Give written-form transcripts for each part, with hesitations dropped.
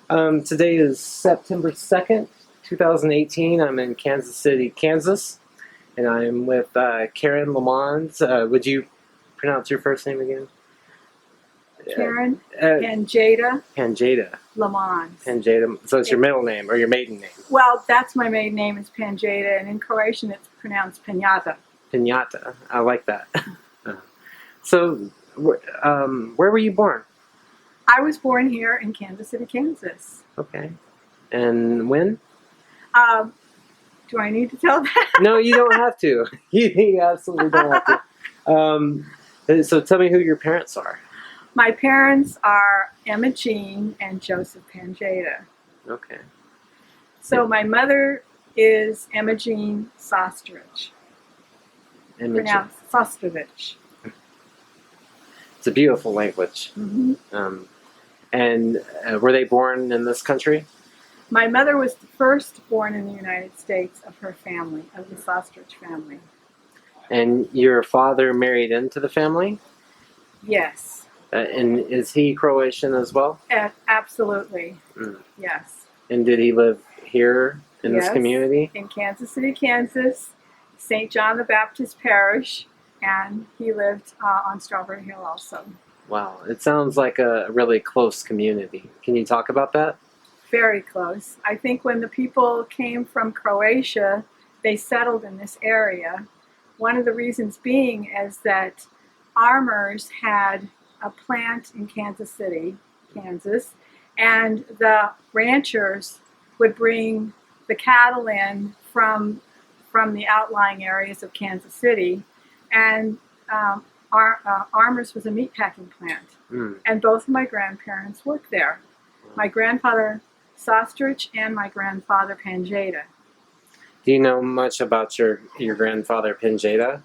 Today is September 2nd, 2018. I'm in Kansas City, Kansas, and I'm with Karen LaMons. Would you pronounce your first name again? Karen Panjata Panjata. LaMons. Panjata. So it's your middle name or your maiden name? Well, that's my maiden name is Panjata, and in Croatian it's pronounced Pinata. Pinata. I like that. So, where were you born? I was born here in Kansas City, Kansas. Okay. And when? Do I need to tell that? No, you don't have to. You absolutely don't have to. So tell me who your parents are. My parents are Emma Jean and Joseph Panjata. Okay. So my mother is Emma Jean Sostrich. Pronounced Sostrich. It's a beautiful language. Mm-hmm. And were they born in this country? My mother was the first born in the United States of her family, of the Sostrich family. And your father married into the family? Yes. And is he Croatian as well? Absolutely. Yes. And did he live here in this community? In Kansas City, Kansas, St. John the Baptist Parish, and he lived on Strawberry Hill also. Wow, it sounds like a really close community. Can you talk about that? Very close. I think when the people came from Croatia, they settled in this area. One of the reasons being is that Armours had a plant in Kansas City, Kansas, and the ranchers would bring the cattle in from the outlying areas of Kansas City, and Armours was a meatpacking plant, and both of my grandparents worked there. My grandfather Sostrich and my grandfather Panjata. Do you know much about your grandfather Panjata?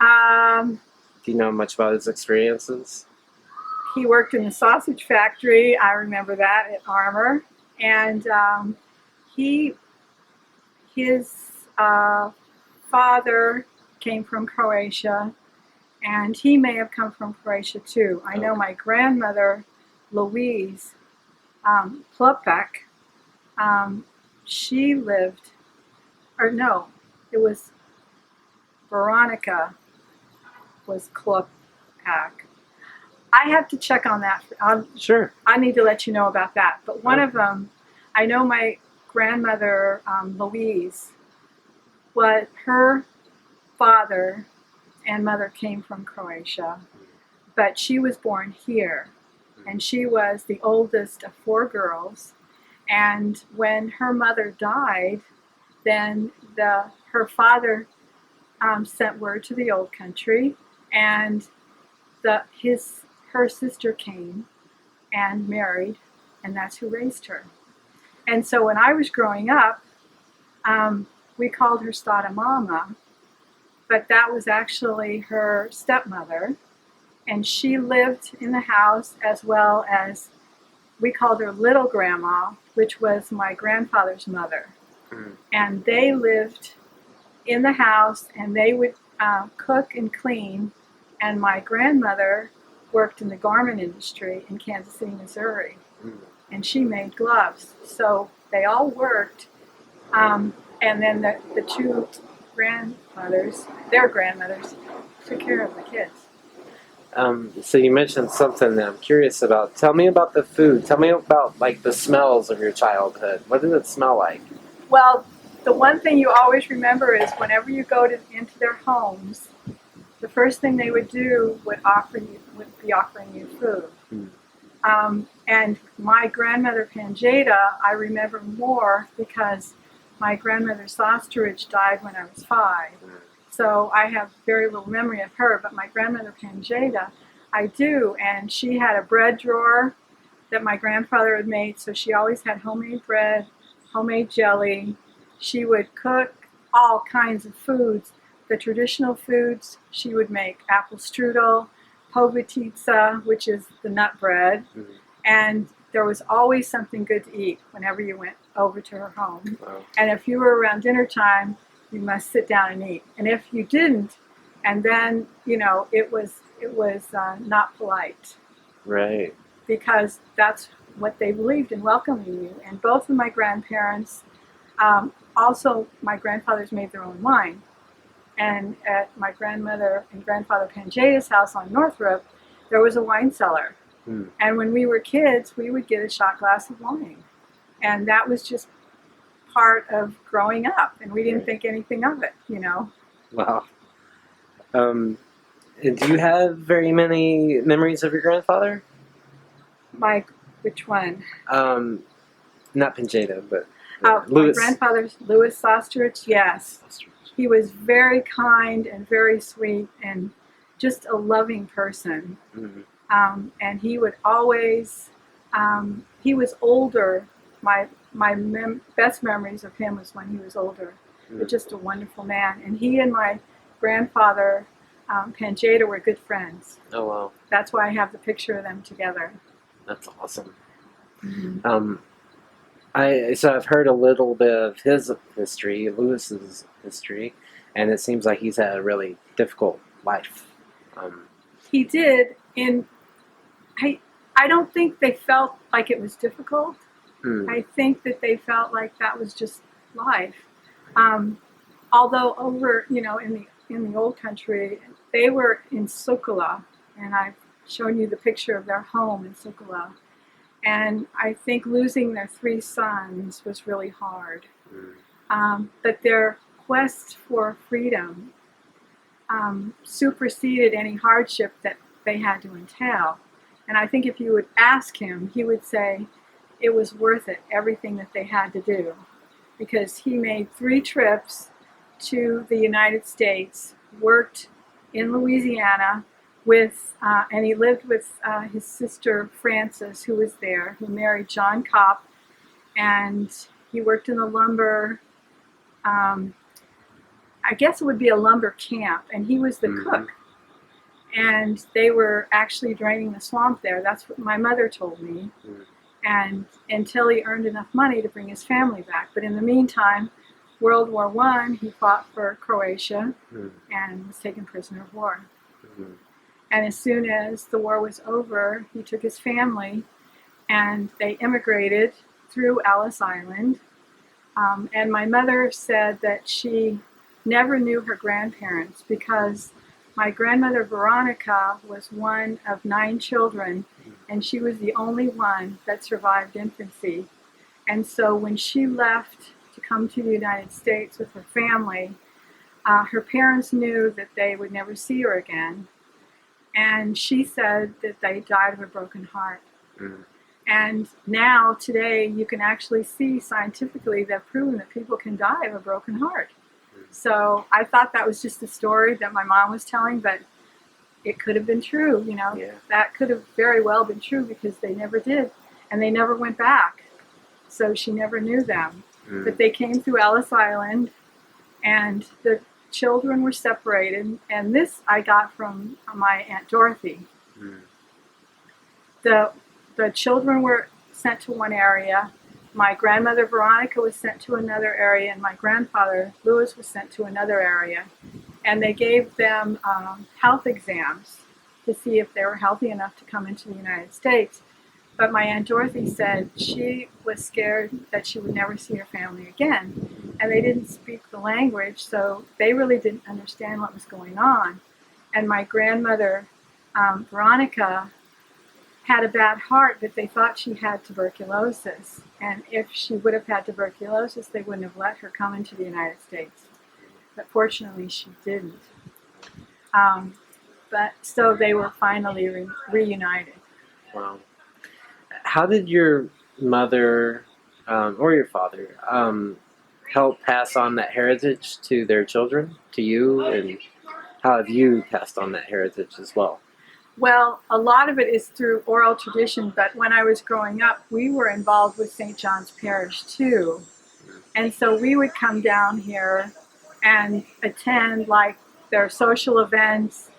Do you know much about his experiences? He worked in the sausage factory. I remember that at Armour, and his father came from Croatia, and he may have come from Croatia too. I know my grandmother, Louise Plupek, she lived, or no, it was Veronica was Klupek. I have to check on that. Sure. I need to let you know about that. But one of them, I know my grandmother, Louise, her father and mother came from Croatia, but she was born here, and she was the oldest of 4 girls. And when her mother died, then her father sent word to the old country, and her sister came and married, and that's who raised her. And so when I was growing up, we called her Stada Mama, but that was actually her stepmother, and she lived in the house, as well as we called her Little Grandma, which was my grandfather's mother. And they lived in the house, and they would cook and clean, and my grandmother worked in the garment industry in Kansas City, Missouri, and she made gloves. So they all worked, and then the 2 grandmothers, their grandmothers, took care of the kids. So you mentioned something that I'm curious about. Tell me about the food. Tell me about like the smells of your childhood. What did it smell like? Well, the one thing you always remember is whenever you go into their homes, the first thing they would do would be offering you food. And my grandmother Panjata, I remember more because my grandmother Sostrich died when I was 5. So I have very little memory of her, but my grandmother Panjata, I do, and she had a bread drawer that my grandfather had made, so she always had homemade bread, homemade jelly. She would cook all kinds of foods. The traditional foods she would make: apple strudel, povetitsa, which is the nut bread, and there was always something good to eat whenever you went over to her home. And if you were around dinner time, you must sit down and eat. And if you didn't, and then, it was not polite. Right. Because that's what they believed in welcoming you. And both of my grandparents, also my grandfathers made their own wine. And at my grandmother and grandfather Panjata's house on Northrop, there was a wine cellar. Mm. And when we were kids, we would get a shot glass of wine. And that was just part of growing up. And we didn't think anything of it, you know. Wow. And do you have very many memories of your grandfather? Which one? Not Pinjada, but My Louis. grandfather's Louis Sosterich, yes. He was very kind and very sweet and just a loving person. Mm. And he would always, he was older. My best memories of him was when he was older. But just a wonderful man. And he and my grandfather, Panjata, were good friends. Oh, wow. That's why I have the picture of them together. That's awesome. Mm-hmm. So I've heard a little bit of his history, Lewis's history, and it seems like he's had a really difficult life. He did, and I don't think they felt like it was difficult. I think that they felt like that was just life. Although over, you know, in the old country, they were in Sukala, and I've shown you the picture of their home in Sukala. And I think losing their 3 sons was really hard. But their quest for freedom superseded any hardship that they had to entail. And I think if you would ask him, he would say it was worth it, everything that they had to do. Because he made 3 trips to the United States, worked in Louisiana, and he lived with his sister Frances, who was there, who married John Kopp, and he worked in the lumber, I guess it would be a lumber camp, and he was the cook. And they were actually draining the swamp there. That's what my mother told me. And until he earned enough money to bring his family back. But in the meantime, World War I, he fought for Croatia and was taken prisoner of war. And as soon as the war was over, he took his family and they immigrated through Ellis Island. And my mother said that she never knew her grandparents because my grandmother Veronica was one of 9 children, and she was the only one that survived infancy. And so when she left to come to the United States with her family, her parents knew that they would never see her again. And she said that they died of a broken heart. And now, today, you can actually see scientifically they've proven that people can die of a broken heart. So I thought that was just a story that my mom was telling, but it could have been true, you know. Yeah. That could have very well been true because they never did. And they never went back. So she never knew them. But they came through Ellis Island, and the children were separated. And this I got from my Aunt Dorothy. The children were sent to one area. My grandmother Veronica was sent to another area, and my grandfather Louis was sent to another area. And they gave them health exams to see if they were healthy enough to come into the United States. But my Aunt Dorothy said she was scared that she would never see her family again. And they didn't speak the language, so they really didn't understand what was going on. And my grandmother Veronica had a bad heart, but they thought she had tuberculosis. And if she would have had tuberculosis, they wouldn't have let her come into the United States. But fortunately, she didn't. But so they were finally reunited. Wow. How did your mother or your father help pass on that heritage to their children, to you, and how have you passed on that heritage as well? Well, a lot of it is through oral tradition, but when I was growing up, we were involved with St. John's Parish too. And so we would come down here and attend like their social events.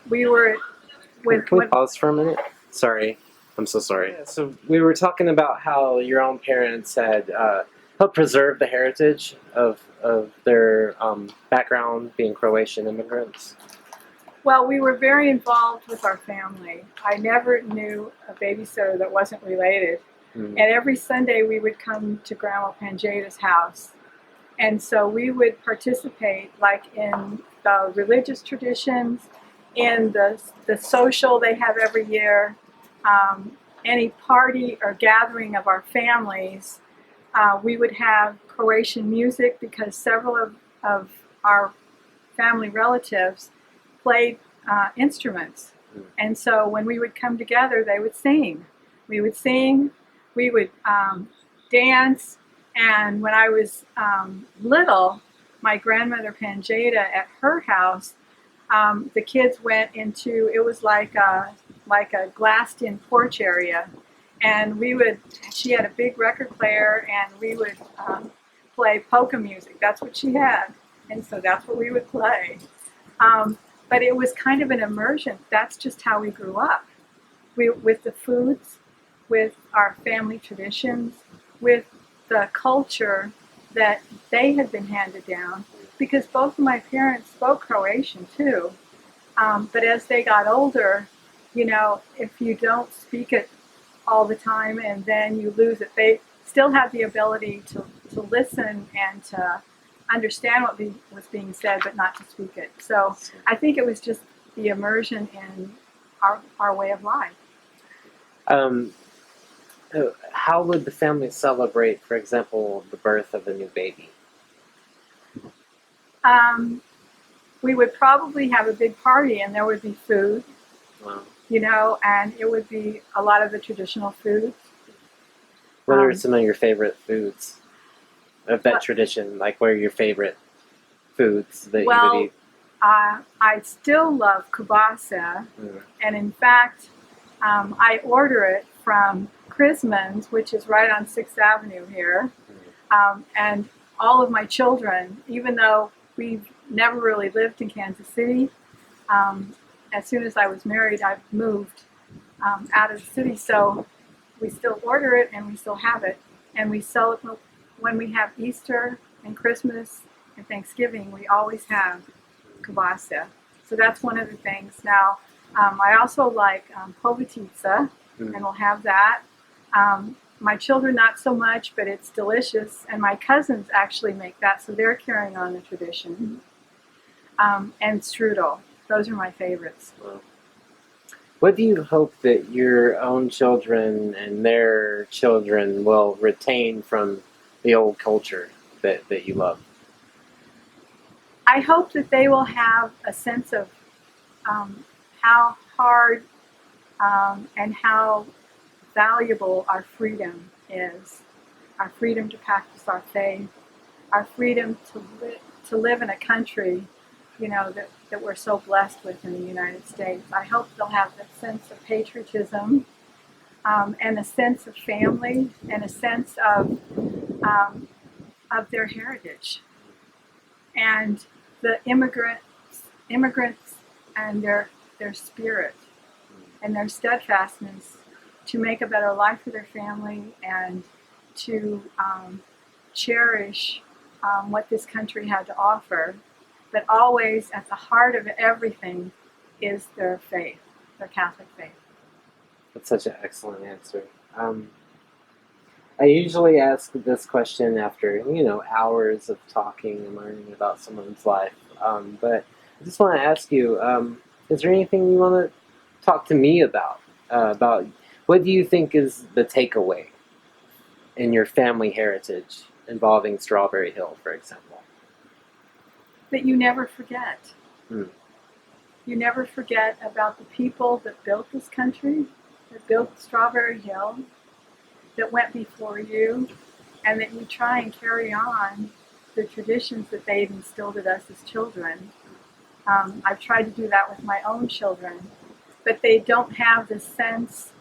We were with... Can we pause for a minute? Sorry. I'm so sorry. Yeah, so we were talking about how your own parents had helped preserve the heritage of their background being Croatian immigrants. Well, we were very involved with our family. I never knew a babysitter that wasn't related. Mm. And every Sunday we would come to Grandma Panjata's house. And so we would participate like in the religious traditions, in the social they have every year, any party or gathering of our families. We would have Croatian music because several of our family relatives played instruments. And so when we would come together, they would sing. We would sing, we would dance, and when I was little, my grandmother Panjata at her house, the kids went into, it was like a glassed-in porch area, and she had a big record player, and we would play polka music. That's what she had, and so that's what we would play. But it was kind of an immersion. That's just how we grew up. With the foods, with our family traditions, with the culture that they had been handed down, because both of my parents spoke Croatian too. But as they got older, if you don't speak it all the time and then you lose it, they still have the ability to listen and to understand what was being said, but not to speak it. So I think it was just the immersion in our way of life. Um, how would the family celebrate, for example, the birth of a new baby? We would probably have a big party, and there would be food, Wow. And it would be a lot of the traditional foods. What are some of your favorite foods of that tradition? Like, what are your favorite foods that you would eat? I still love kielbasa, and in fact, I order it from LaMons, which is right on 6th Avenue here. And all of my children, even though we've never really lived in Kansas City, as soon as I was married, I moved out of the city, so we still order it and we still have it. And we sell it when we have Easter and Christmas and Thanksgiving. We always have kielbasa. So that's one of the things. Now, I also like povatitsa, and we'll have that. My children, not so much, but it's delicious. And my cousins actually make that, so they're carrying on the tradition. And strudel. Those are my favorites. What do you hope that your own children and their children will retain from the old culture that you love? I hope that they will have a sense of how hard and how valuable our freedom is. Our freedom to practice our faith, our freedom to live in a country, that we're so blessed with in the United States. I hope they'll have that sense of patriotism and a sense of family and a sense of their heritage. And the immigrants and their spirit and their steadfastness to make a better life for their family and to cherish what this country had to offer. But always at the heart of everything is their faith, their Catholic faith. That's such an excellent answer. I usually ask this question after, hours of talking and learning about someone's life. But I just want to ask you, is there anything you want to talk to me about? About what do you think is the takeaway in your family heritage involving Strawberry Hill, for example? That you never forget. Hmm. You never forget about the people that built this country, that built Strawberry Hill, that went before you, and that you try and carry on the traditions that they've instilled in us as children. I've tried to do that with my own children, but they don't have the sense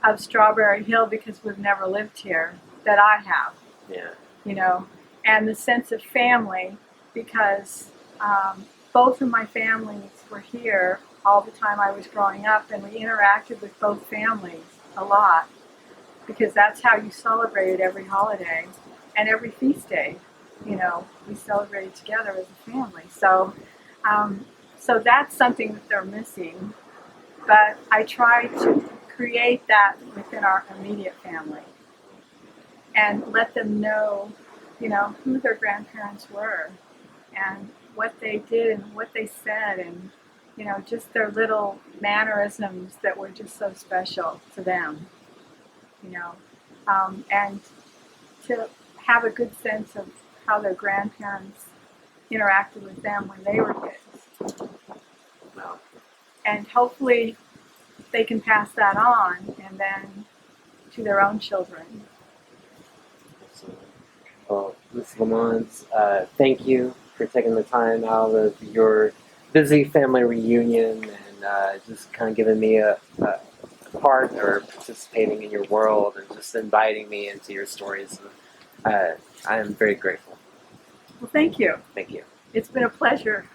of Strawberry Hill because we've never lived here that I have. Yeah. And the sense of family because both of my families were here all the time I was growing up, and we interacted with both families a lot because that's how you celebrated every holiday and every feast day. We celebrated together as a family. So So that's something that they're missing. But I try to create that within our immediate family and let them know, who their grandparents were and what they did and what they said and, just their little mannerisms that were just so special to them, and to have a good sense of how their grandparents interacted with them when they were kids. Wow. And hopefully they can pass that on and then to their own children. Absolutely. Well, Ms. LaMons, thank you for taking the time out of your busy family reunion and just kind of giving me a part or participating in your world and just inviting me into your stories. I am very grateful. Well, thank you. Thank you. It's been a pleasure.